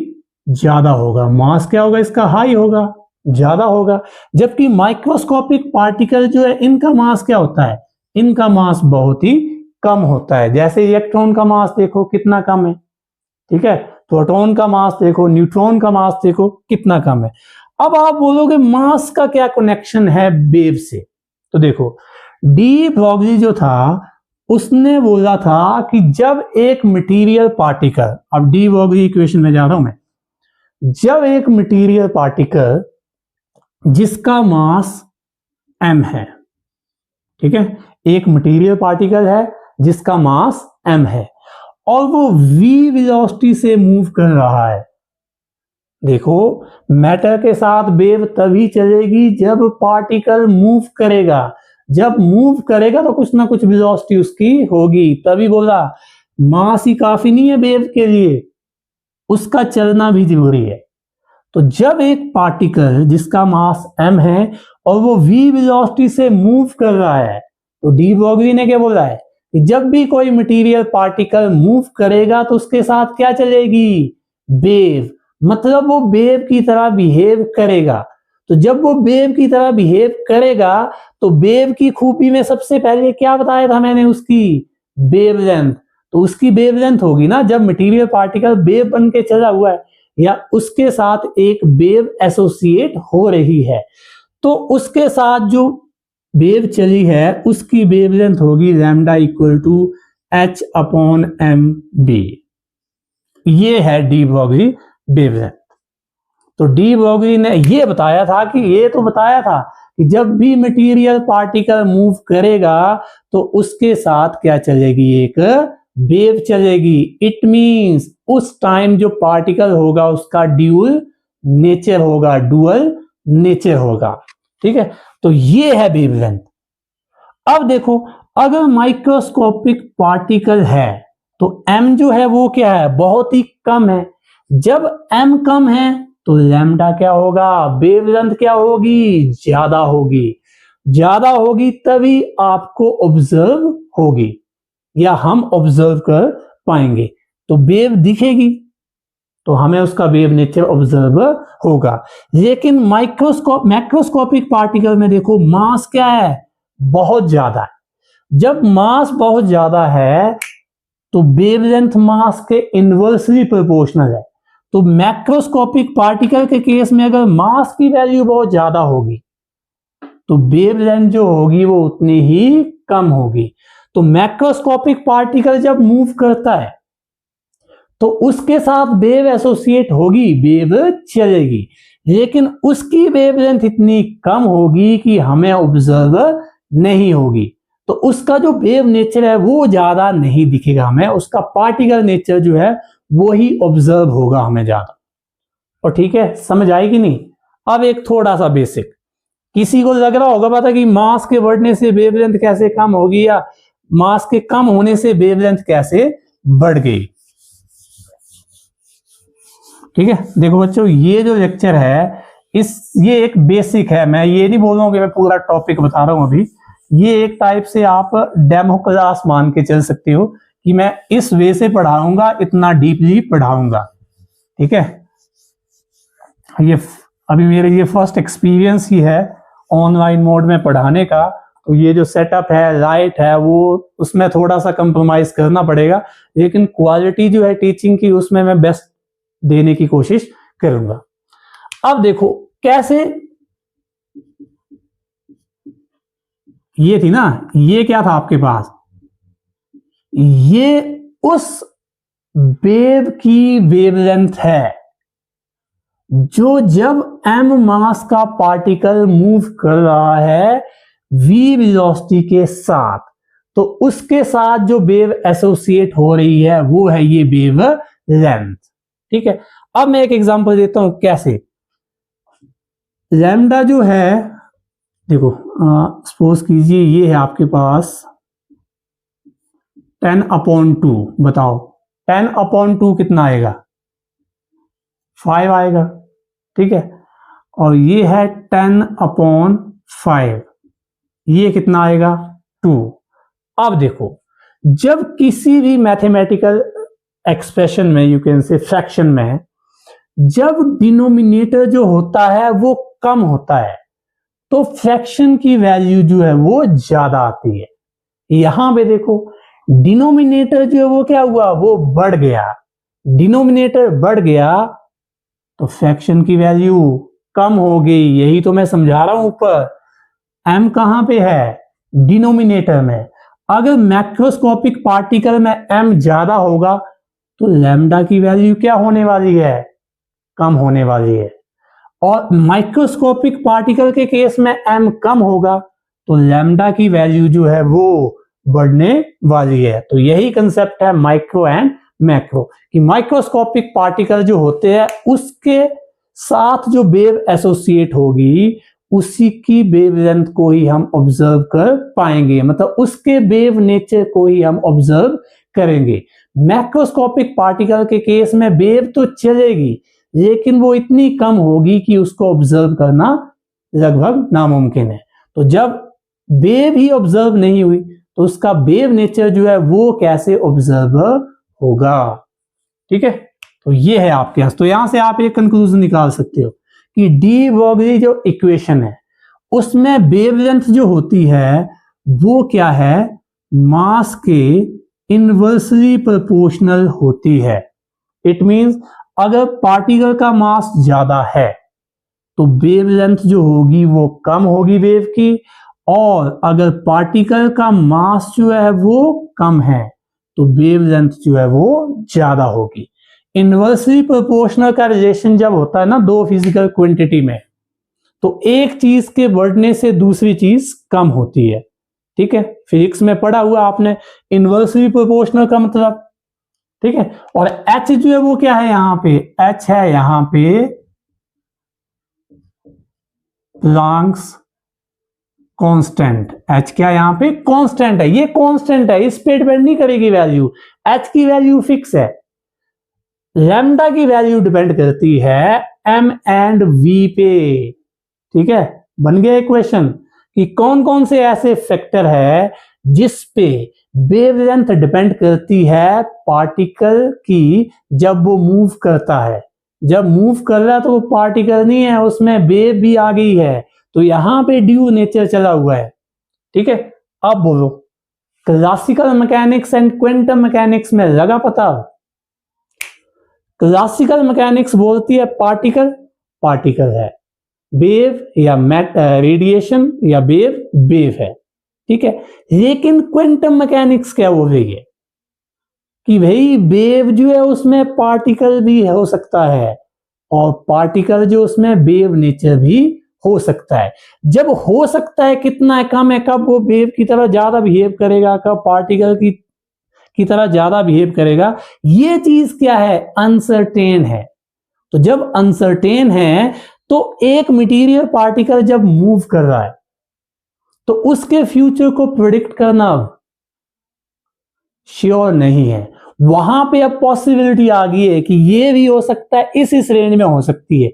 ज्यादा होगा। मास क्या होगा इसका, हाई होगा, ज्यादा होगा। जबकि माइक्रोस्कोपिक पार्टिकल जो है, इनका मास क्या होता है, इनका मास बहुत ही कम होता है। जैसे इलेक्ट्रॉन का मास देखो कितना कम है, ठीक है, प्रोटॉन का मास देखो, न्यूट्रॉन का मास देखो कितना कम है। अब आप बोलोगे मास का क्या कनेक्शन है वेव से? तो देखो, डी ब्रोगली जो था उसने बोला था कि जब एक मटेरियल पार्टिकल, अब डी ब्रोगली इक्वेशन में जा रहा हूं मैं, जब एक मटेरियल पार्टिकल जिसका मास m है, ठीक है, एक मटेरियल पार्टिकल है जिसका मास m है और वो v वेलोसिटी से मूव कर रहा है। देखो, मैटर के साथ वेव तभी चलेगी जब पार्टिकल मूव करेगा। जब मूव करेगा तो कुछ ना कुछ वेलोसिटी उसकी होगी, तभी बोला मास ही काफी नहीं है वेव के लिए, उसका चलना भी जरूरी है। तो जब एक पार्टिकल जिसका मास m है और वो v वेलोसिटी से मूव कर रहा है, तो डी ब्रोगली ने क्या बोला है कि जब भी कोई मटेरियल पार्टिकल मूव करेगा तो उसके साथ क्या चलेगी, वेव, मतलब वो वेव की तरह बिहेव करेगा। तो जब वो वेव की तरह बिहेव करेगा, तो वेव की खूबी में सबसे पहले क्या बताया था मैंने, उसकी वेवलेंथ। तो उसकी वेवलेंथ होगी ना, जब मटेरियल पार्टिकल वेव बन के चला हुआ है या उसके साथ एक वेव एसोसिएट हो रही है, तो उसके साथ जो वेव चली है उसकी वेवलेंथ होगी lambda equal to h upon M B. ये है डी ब्रोगली वेवलेंथ। तो डी ब्रोगली ने ये बताया था कि, ये तो बताया था कि जब भी मटेरियल पार्टिकल मूव करेगा तो उसके साथ क्या चलेगी, एक वेव चलेगी। इट मींस उस टाइम जो पार्टिकल होगा उसका ड्यूल नेचर होगा, डुअल नेचर होगा। ठीक है, तो ये है वेवलेंथ। अब देखो, अगर माइक्रोस्कोपिक पार्टिकल है तो m जो है वो क्या है, बहुत ही कम है। जब m कम है तो लैम्डा क्या होगा, वेवलेंथ क्या होगी, ज्यादा होगी। ज्यादा होगी तभी आपको ऑब्जर्व होगी या हम ऑब्जर्व कर पाएंगे। तो वेव दिखेगी तो हमें उसका वेव नेचर ऑब्जर्व होगा। लेकिन मैक्रोस्कोपिक पार्टिकल में देखो मास क्या है, बहुत ज्यादा है। जब मास बहुत ज्यादा है तो वेवलेंथ मास के इनवर्सली प्रोपोर्शनल है। तो मैक्रोस्कोपिक पार्टिकल के केस में अगर मास की वैल्यू बहुत ज्यादा होगी तो वेवलेंथ जो होगी वो उतनी ही कम होगी। तो मैक्रोस्कोपिक पार्टिकल जब मूव करता है तो उसके साथ वेव एसोसिएट होगी, वेव चलेगी, लेकिन उसकी वेवलेंथ इतनी कम होगी कि हमें ऑब्जर्व नहीं होगी। तो उसका जो वेव नेचर है वो ज्यादा नहीं दिखेगा हमें, उसका पार्टिकल नेचर जो है वो ही ऑब्जर्व होगा हमें ज्यादा। और ठीक है, समझ आएगी नहीं। अब एक थोड़ा सा बेसिक, किसी को लग रहा होगा पता कि मास के बढ़ने से वेवलेंथ कैसे कम होगी या मास के कम होने से वेवलेंथ कैसे बढ़ गई। ठीक है, देखो बच्चों ये जो लेक्चर है ये एक बेसिक है, मैं ये नहीं बोल रहा हूं कि मैं पूरा टॉपिक बता रहा हूं अभी। ये एक टाइप से आप डेमो क्लास मान के चल सकते हो कि मैं इस वे से पढ़ाऊंगा, इतना डीपली पढ़ाऊंगा। ठीक है, ये अभी मेरे ये फर्स्ट एक्सपीरियंस ही है ऑनलाइन मोड में पढ़ाने का। तो ये जो सेटअप है, लाइट है, वो उसमें थोड़ा सा कंप्रोमाइज करना पड़ेगा, लेकिन क्वालिटी जो है टीचिंग की उसमें मैं बेस्ट देने की कोशिश करूंगा। अब देखो कैसे, ये थी ना, ये क्या था आपके पास, ये उस वेव की वेवलेंथ है जो जब m मास का पार्टिकल मूव कर रहा है v वेलोसिटी के साथ, तो उसके साथ जो वेव एसोसिएट हो रही है वो है ये वेव लेंथ। ठीक है, अब मैं एक एग्जांपल देता हूं कैसे। लैम्डा जो है, देखो सपोज कीजिए ये है आपके पास 10/2, बताओ 10/2 कितना आएगा, 5 आएगा। ठीक है, और ये है 10/5, ये कितना आएगा, 2। अब देखो जब किसी भी मैथमेटिकल एक्सप्रेशन में, यू कैन से फ्रैक्शन में, जब डिनोमिनेटर जो होता है वो कम होता है तो फ्रैक्शन की वैल्यू जो है वो ज्यादा आती है। यहां पे देखो डिनोमिनेटर जो है वो क्या हुआ, वो बढ़ गया। डिनोमिनेटर बढ़ गया तो फ्रैक्शन की वैल्यू कम हो गई। यही तो मैं समझा रहा हूं ऊपर। m कहां पे है, डिनोमिनेटर में। अगर मैक्रोस्कोपिक पार्टिकल में m ज्यादा होगा तो लैम्डा की वैल्यू क्या होने वाली है, कम होने वाली है। और माइक्रोस्कोपिक पार्टिकल के केस में m कम होगा तो लैम्डा की वैल्यू जो है वो बढ़ने वाली है। तो यही कंसेप्ट है माइक्रो एंड मैक्रो, कि माइक्रोस्कोपिक पार्टिकल जो होते हैं उसके साथ जो वेव एसोसिएट होगी उसी की वेवलेंथ को ही हम ऑब्जर्व कर पाएंगे, मतलब उसके वेव नेचर को ही हम ऑब्जर्व करेंगे। मैक्रोस्कोपिक पार्टिकल के केस में वेव तो चलेगी लेकिन वो इतनी कम होगी कि उसको ऑब्जर्व करना लगभग नामुमकिन है। तो जब वेव ही ऑब्जर्व नहीं हुई तो उसका वेव नेचर जो है वो कैसे ऑब्जर्व होगा। ठीक है, तो ये है आपके पास। तो यहां से आप एक कंक्लूजन निकाल सकते हो कि डी ब्रोगली जो इक्वेशन है उसमें वेवलेंथ जो होती है वो क्या है, मास के इनवर्सली प्रोपोर्शनल होती है। इट मींस अगर पार्टिकल का मास ज्यादा है तो वेवलेंथ जो होगी वो कम होगी वेव की, और अगर पार्टिकल का मास जो है वो कम है तो वेवलेंथ जो है वो ज्यादा होगी। इनवर्सली प्रोपोर्शनल का रिलेशन जब होता है ना दो फिजिकल क्वांटिटी में, तो एक चीज के बढ़ने से दूसरी चीज कम होती है। ठीक है, फिजिक्स में पढ़ा हुआ आपने इनवर्सली प्रोपोर्शनल का मतलब। ठीक है, और h जो है वो क्या है, यहां पे h है, यहां पे प्लांक्स कांस्टेंट। h क्या यहां पे कांस्टेंट है, ये कांस्टेंट है, इस पे डिपेंड नहीं करेगी वैल्यू। h की वैल्यू फिक्स है। लैम्डा की वैल्यू डिपेंड करती है m एंड v पे। ठीक है, बन गया इक्वेशन कि कौन कौन से ऐसे फैक्टर है जिस पे वेवलेंथ डिपेंड करती है पार्टिकल की जब वो मूव करता है। जब मूव कर रहा है तो वो पार्टिकल नहीं है, उसमें वेव भी आ गई है, तो यहां पे ड्यू नेचर चला हुआ है। ठीक है, अब बोलो classical mechanics and quantum mechanics में लगा पता? क्लासिकल मैकेनिक्स बोलती है पार्टिकल पार्टिकल है, वेव या रेडिएशन या वेव है। ठीक है, लेकिन क्वांटम मैकेनिक्स क्या बोल रही है कि भाई वेव जो है उसमें पार्टिकल भी हो सकता है और पार्टिकल जो उसमें वेव नेचर भी हो सकता है। जब हो सकता है कितना है, कम है, कब वो वेव की तरह ज्यादा बिहेव करेगा, कब पार्टिकल की तरह ज्यादा बिहेव करेगा, ये चीज क्या है, अनसर्टेन है। तो जब अनसर्टेन है तो एक मटेरियल पार्टिकल जब मूव कर रहा है तो उसके फ्यूचर को प्रिडिक्ट करना श्योर नहीं है। वहां पे अब पॉसिबिलिटी आ गई है कि ये भी हो सकता है, इस रेंज में हो सकती है।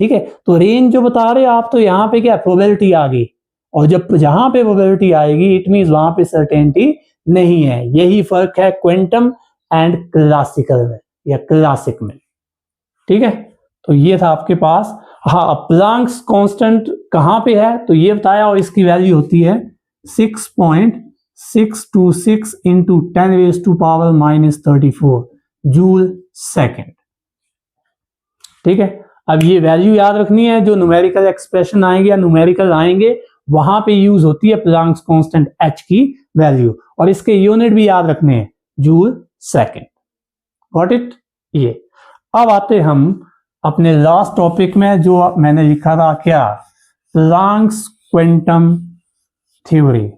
ठीक है, तो रेंज जो बता रहे हो आप, तो यहां पे क्या प्रोबेबिलिटी आ गई, और जब जहां पे प्रोबेबिलिटी आएगी इट मींस वहां पे सर्टेनिटी नहीं है। यही फर्क है क्वांटम एंड क्लासिकल में या क्लासिक में। ठीक है, तो ये था आपके पास। हाँ, प्लांक्स कांस्टेंट कहां पे है तो ये बताया, और इसकी वैल्यू होती है 6.626 इंटू 10⁻⁻34 जूल सेकेंड। ठीक है, अब ये वैल्यू याद रखनी है, जो न्यूमेरिकल एक्सप्रेशन आएंगे या न्यूमेरिकल आएंगे वहां पे यूज होती है प्लांक्स कांस्टेंट एच की वैल्यू, और इसके यूनिट भी याद रखने हैं, जूल सेकेंड। Got it? ये अब आते हम अपने लास्ट टॉपिक में, जो मैंने लिखा था क्या, प्लांक्स क्वांटम थ्योरी।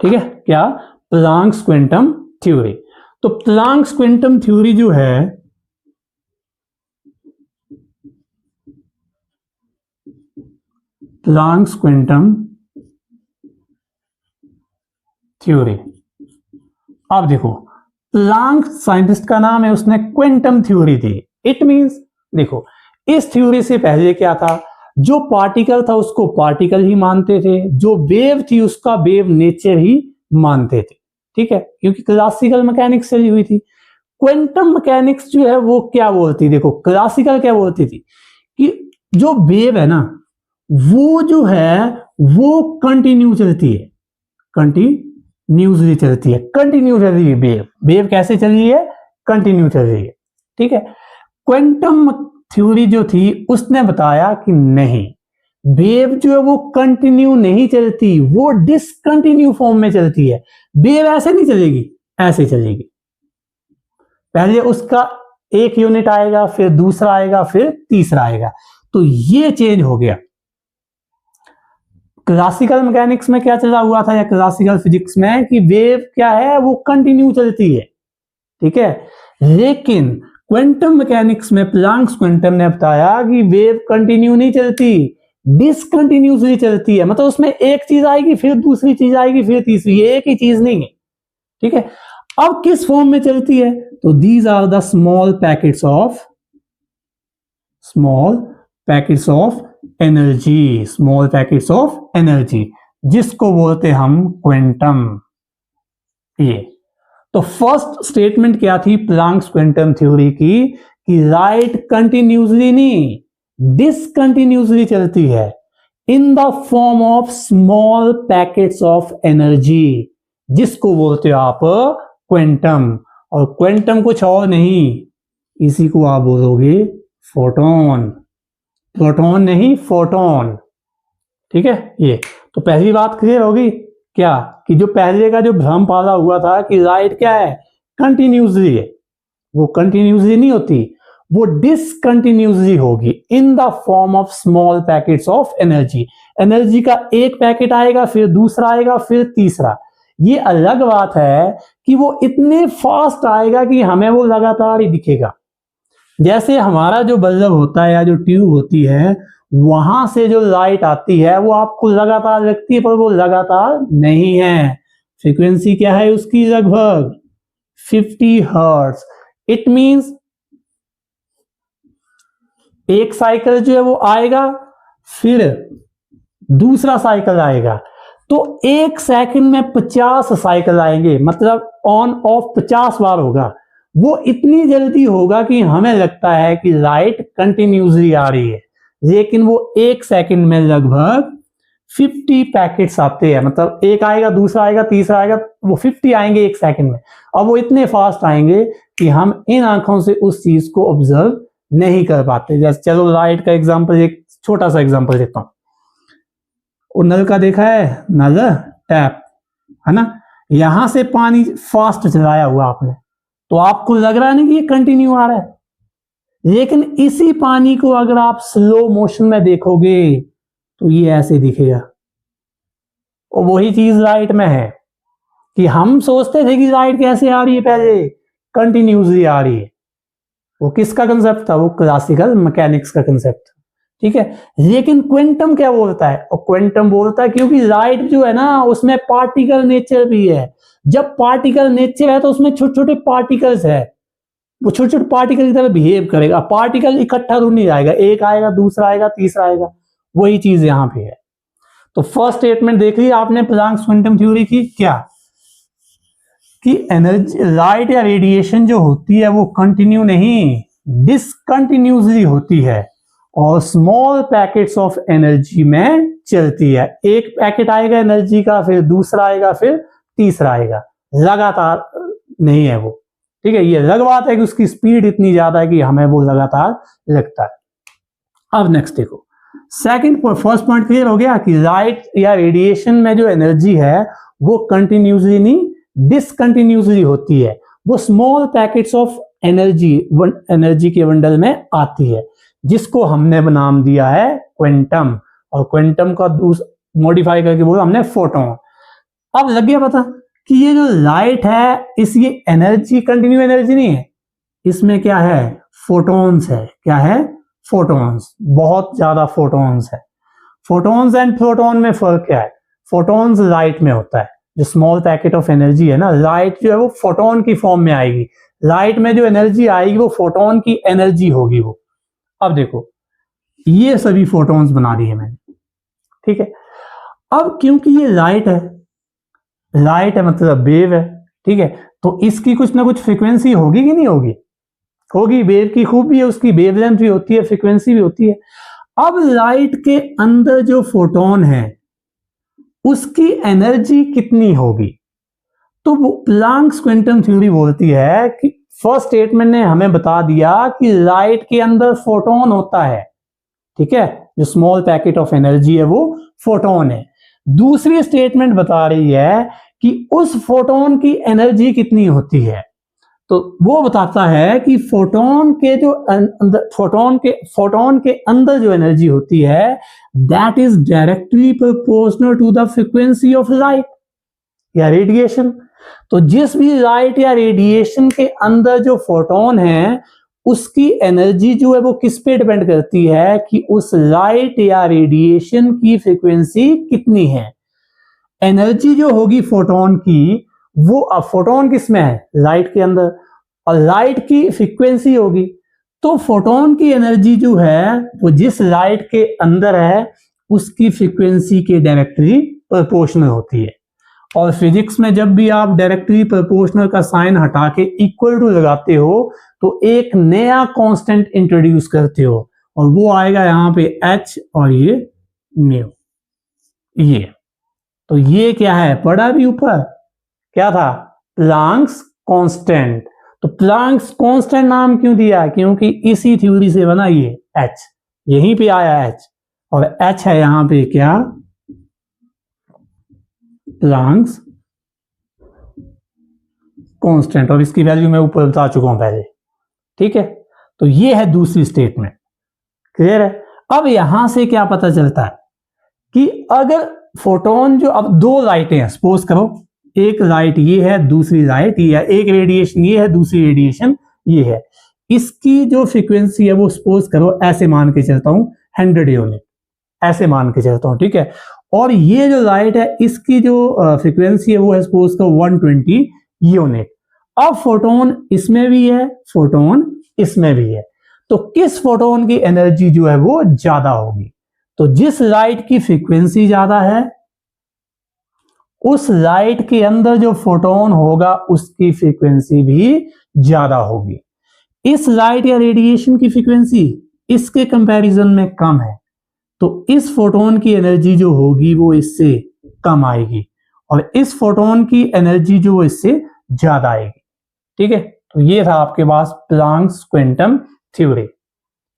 ठीक है, क्या, प्लांक्स क्वांटम थ्योरी। तो प्लांक्स क्वांटम थ्योरी जो है प्लांक्स क्वांटम थ्योरी, अब देखो प्लांक साइंटिस्ट का नाम है, उसने quantum theory the. It means देखो, इस थ्योरी से पहले क्या था, जो पार्टिकल था उसको पार्टिकल ही मानते थे, जो वेव थी उसका वेव नेचर ही मानते थे। ठीक है, क्योंकि क्लासिकल मैकेनिक्स चली हुई थी। क्वांटम मैकेनिक्स जो है वो क्या बोलती, देखो क्लासिकल क्या बोलती थी कि जो वेव है ना वो जो है वो कंटिन्यू चलती है, कंटिन्यूसली चलती है, कंटिन्यू चल रही है वेव। वेव कैसे चल रही है, कंटिन्यू चल रही है। ठीक है, क्वांटम थ्योरी जो थी उसने बताया कि नहीं, वेव जो है वो कंटिन्यू नहीं चलती, वो डिसकंटिन्यू फॉर्म में चलती है। वेव ऐसे नहीं चलेगी, ऐसे चलेगी, पहले उसका एक यूनिट आएगा, फिर दूसरा आएगा, फिर तीसरा आएगा। तो ये चेंज हो गया। क्लासिकल मैकेनिक्स में क्या चला हुआ था या क्लासिकल फिजिक्स में कि वेव क्या है, वो कंटिन्यू चलती है। ठीक है, लेकिन क्वांटम मैकेनिक्स में प्लांक्स क्वांटम ने बताया कि वेव कंटिन्यू नहीं चलती, डिसकंटिन्यूसली चलती है। मतलब उसमें एक चीज आएगी, फिर दूसरी चीज आएगी, फिर तीसरी, एक ही चीज नहीं है। ठीक है, अब किस फॉर्म में चलती है, तो these are the small packets of energy, small packets of energy, जिसको बोलते हम क्वांटम। ये तो फर्स्ट स्टेटमेंट क्या थी प्लांक्स क्वांटम थ्योरी की, कि लाइट कंटिन्यूसली नहीं डिसकंटिन्यूसली चलती है in the form of small packets of energy, जिसको बोलते हो आप क्वांटम। और क्वांटम कुछ और नहीं, इसी को आप बोलोगे फोटोन, प्रोटॉन नहीं फोटोन। ठीक है, ये तो पहली बात क्लियर होगी क्या, कि जो पहले का जो भ्रम पाला हुआ था कि लाइट क्या है, कंटिन्यूसली है, वो कंटिन्यूसली नहीं होती, वो डिसकंटिन्यूसली होगी in the form of small packets of energy. Energy का एक पैकेट आएगा, फिर दूसरा आएगा, फिर तीसरा। ये अलग बात है कि वो इतने फास्ट आएगा कि हमें वो लगातार ही दिखेगा। जैसे हमारा जो बल्ब होता है या जो ट्यूब होती है, वहां से जो लाइट आती है वो आपको लगातार लगती है, पर वो लगातार नहीं है। फ्रीक्वेंसी क्या है उसकी, लगभग 50 हर्ट्ज। इट मींस एक साइकिल जो है वो आएगा, फिर दूसरा साइकिल आएगा, तो 1 सेकंड में 50 साइकिल आएंगे, मतलब ऑन ऑफ 50 बार होगा। वो इतनी जल्दी होगा कि हमें लगता है कि लाइट कंटिन्यूसली आ रही है, लेकिन वो 1 सेकंड में लगभग 50 पैकेट्स आते हैं। मतलब एक आएगा, दूसरा आएगा, तीसरा आएगा, वो 50 आएंगे 1 सेकंड में। और वो इतने फास्ट आएंगे कि हम इन आंखों से उस चीज को ऑब्जर्व नहीं कर पाते। जैसे चलो लाइट का एग्जांपल, एक छोटा सा एग्जांपल देता हूं। वो नल का देखा है, नल टैप है ना, यहां से पानी फास्ट चलाया हुआ आपने, तो आपको लग रहा है ना कि ये कंटिन्यू आ रहा है, लेकिन इसी पानी को अगर आप स्लो मोशन में देखोगे तो ये ऐसे दिखेगा। और वही चीज लाइट में है कि हम सोचते थे कि लाइट कैसे आ रही है, पहले कंटिन्यूसली आ रही है। वो किसका कंसेप्ट था? वो क्लासिकल मैकेनिक्स का कंसेप्ट, ठीक है। लेकिन क्वांटम क्या बोलता है? और क्वांटम बोलता है क्योंकि लाइट जो है ना, उसमें पार्टिकल नेचर भी है। जब पार्टिकल नेचर है तो उसमें छोटे छोटे पार्टिकल्स है, वो छोटे छोटे पार्टिकल की तरह बिहेव करेगा। पार्टिकल इकट्ठा तो नहीं आएगा, एक आएगा, दूसरा आएगा, तीसरा आएगा। वही चीज यहां पे है। तो फर्स्ट स्टेटमेंट देख ली आपने प्लैंक्स क्वांटम थ्योरी की, क्या कि एनर्जी, लाइट या रेडिएशन जो होती है वो कंटिन्यू नहीं, डिसकंटिन्यूसली होती है और स्मॉल पैकेट्स ऑफ एनर्जी में चलती है। एक पैकेट आएगा एनर्जी का, फिर दूसरा आएगा, फिर तीसरा आएगा, लगातार नहीं है वो, ठीक है। ये अलग बात है कि उसकी स्पीड इतनी ज्यादा है कि हमें वो लगातार लगता है। अब नेक्स्ट देखो, सेकंड फर्स्ट पॉइंट क्लियर हो गया कि लाइट या रेडिएशन में जो एनर्जी है वो कंटिन्यूसली नहीं, डिसकंटिन्यूसली होती है। वो स्मॉल पैकेट्स ऑफ एनर्जी के बंडल में आती है, जिसको हमने नाम दिया है क्वांटम, और क्वांटम का मॉडिफाई करके बोला हमने फोटोन। अब लग गया पता कि ये जो लाइट है, इस ये एनर्जी कंटिन्यू एनर्जी नहीं है, इसमें क्या है? फोटॉन्स है। क्या है? फोटॉन्स, बहुत ज्यादा फोटॉन्स है। फोटॉन्स एंड प्रोटॉन में फर्क क्या है? फोटॉन्स लाइट में होता है, जो स्मॉल पैकेट ऑफ एनर्जी है ना, लाइट जो है वो फोटोन की फॉर्म में आएगी। लाइट में जो एनर्जी आएगी वो फोटोन की एनर्जी होगी वो। अब देखो, ये सभी फोटॉन्स बना दिए मैंने, ठीक है। अब क्योंकि ये लाइट है, लाइट है मतलब वेव है, ठीक है, तो इसकी कुछ ना कुछ फ्रीक्वेंसी होगी कि नहीं होगी? होगी। वेव की खूबी है, उसकी वेवलेंथ भी होती है, फ्रीक्वेंसी भी होती है। अब लाइट के अंदर जो फोटोन है उसकी एनर्जी कितनी होगी? तो वो प्लैंक्स क्वांटम थ्योरी बोलती है कि फर्स्ट स्टेटमेंट ने हमें बता दिया कि लाइट के अंदर फोटोन होता है, ठीक है, जो स्मॉल पैकेट ऑफ एनर्जी है वो फोटोन है। दूसरी स्टेटमेंट बता रही है कि उस फोटोन की एनर्जी कितनी होती है। तो वो बताता है कि फोटोन के जो फोटोन के अंदर जो एनर्जी होती है that is directly proportional to the frequency of light या रेडिएशन। तो जिस भी लाइट या रेडिएशन के अंदर जो फोटोन है उसकी एनर्जी जो है वो किस पे डिपेंड करती है कि उस लाइट या रेडिएशन की फ्रीक्वेंसी कितनी है। एनर्जी जो होगी फोटोन की, वो अब फोटोन किस में है? लाइट के अंदर, और लाइट की फ्रीक्वेंसी होगी, तो फोटोन की एनर्जी जो है वो जिस लाइट के अंदर है उसकी फ्रीक्वेंसी के डायरेक्टली प्रोपोर्शनल होती है। और फिजिक्स में जब भी आप डायरेक्टली प्रोपोर्शनल का साइन हटा के इक्वल टू लगाते हो तो एक नया कांस्टेंट इंट्रोड्यूस करते हो, और वो आएगा यहां पे h और ये म्यू। ये तो ये क्या है? पढ़ा भी ऊपर, क्या था? Planck's constant. तो प्लैंक्स कांस्टेंट नाम क्यों दिया? क्योंकि इसी थ्योरी से बना ये h, यहीं पे आया h, और h है यहां पे क्या? प्लैंक्स कांस्टेंट, और इसकी वैल्यू मैं ऊपर बता चुका हूं पहले, ठीक है। तो ये है दूसरी स्टेटमेंट, क्लियर है। अब यहां से क्या पता चलता है कि अगर फोटोन जो, अब दो लाइटें हैं, सपोज करो एक लाइट ये है, दूसरी लाइट ये है, एक रेडिएशन ये है, दूसरी रेडिएशन ये है, इसकी जो फ्रीक्वेंसी है वो सपोज करो ऐसे मान के चलता हूं 100 यूनिट, ऐसे मान के चलता हूं, ठीक है। और ये जो लाइट है इसकी जो फ्रीक्वेंसी है वो है सपोज करो 120 यूनिट। अब फोटोन इसमें भी है, फोटोन इसमें भी है, तो किस फोटोन की एनर्जी जो है वो ज्यादा होगी? तो जिस लाइट की फ्रीक्वेंसी ज्यादा है उस लाइट के अंदर जो फोटोन होगा उसकी फ्रीक्वेंसी भी ज्यादा होगी। इस लाइट या रेडिएशन की फ्रीक्वेंसी इसके कंपैरिजन में कम है, तो इस फोटोन की एनर्जी जो होगी वो इससे कम आएगी और इस फोटोन की एनर्जी जो वो इससे ज्यादा आएगी। ठीक है, तो ये था आपके पास प्लैंक्स क्वांटम थ्योरी।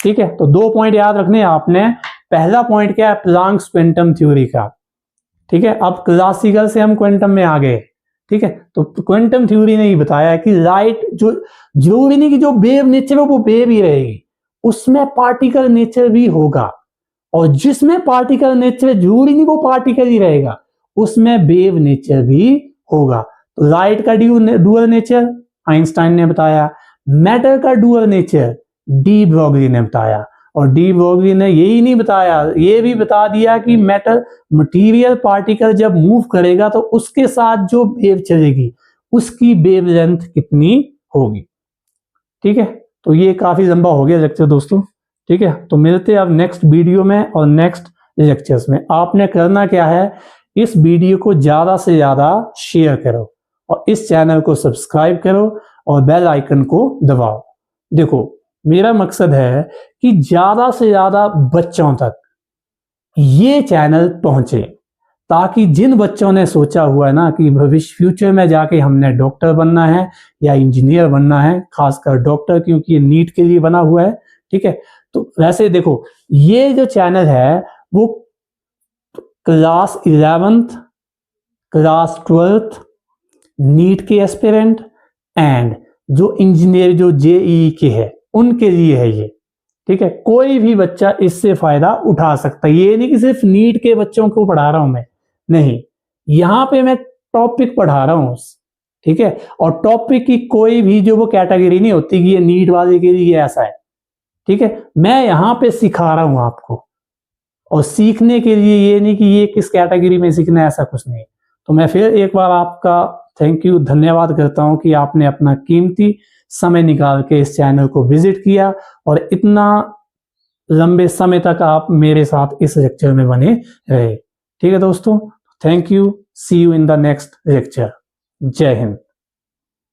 ठीक है, तो 2 पॉइंट याद रखने आपने। पहला पॉइंट क्या है, प्लैंक्स क्वांटम थ्योरी का। ठीक है, अब क्लासिकल से हम क्वांटम में आ गए। ठीक है, तो क्वांटम थ्योरी ने ही बताया कि लाइट जो जरूरी नहीं कि जो वेव नेचर है वो वेव ही रहेगी, उसमें पार्टिकल नेचर भी होगा, और जिसमें पार्टिकल नेचर जरूरी नहीं वो पार्टिकल ही रहेगा, उसमें वेव नेचर भी होगा। तो लाइट का डुअल नेचर आइंस्टाइन ने बताया, मैटर का डुअल नेचर डी ब्रोगली ने बताया, और डी ब्रोगली ने यही नहीं बताया, ये भी बता दिया कि मैटर मटेरियल पार्टिकल जब मूव करेगा तो उसके साथ जो वेव चलेगी उसकी वेवलेंथ कितनी होगी। ठीक है, तो ये काफी लंबा हो गया लेक्चर दोस्तों। ठीक है, तो मिलते हैं अब नेक्स्ट वीडियो में और नेक्स्ट लेक्चर्स में। आपने करना क्या है, इस वीडियो को ज्यादा से ज्यादा शेयर करो और इस चैनल को सब्सक्राइब करो और बेल आइकन को दबाओ। देखो, मेरा मकसद है कि ज्यादा से ज्यादा बच्चों तक ये चैनल पहुंचे, ताकि जिन बच्चों ने सोचा हुआ है ना कि भविष्य फ्यूचर में जाके हमने डॉक्टर बनना है या इंजीनियर बनना है, खासकर डॉक्टर क्योंकि ये नीट के लिए बना हुआ है। ठीक है, तो वैसे देखो ये जो चैनल है वो class 11th, class 12th, NEET के एस्पिरेंट एंड जो इंजीनियर जो जेईई के है उनके लिए है ये। ठीक है, कोई भी बच्चा इससे फायदा उठा सकता है। ये नहीं कि सिर्फ नीट के बच्चों को पढ़ा रहा हूं मैं, नहीं, यहां पे मैं टॉपिक पढ़ा रहा हूं। ठीक है, और टॉपिक की कोई भी जो वो कैटेगरी नहीं होती कि ये नीट वाले के लिए ऐसा है। ठीक है, मैं यहां पे सिखा रहा हूं आपको, और सीखने के लिए ये नहीं कि ये किस कैटेगरी में सीखना है, ऐसा कुछ नहीं। तो मैं फिर एक बार आपका थैंक यू, धन्यवाद करता हूं कि आपने अपना कीमती समय निकाल के इस चैनल को विजिट किया और इतना लंबे समय तक आप मेरे साथ इस लेक्चर में बने रहे। ठीक है दोस्तों, thank you, see you in the next lecture. जय हिंद।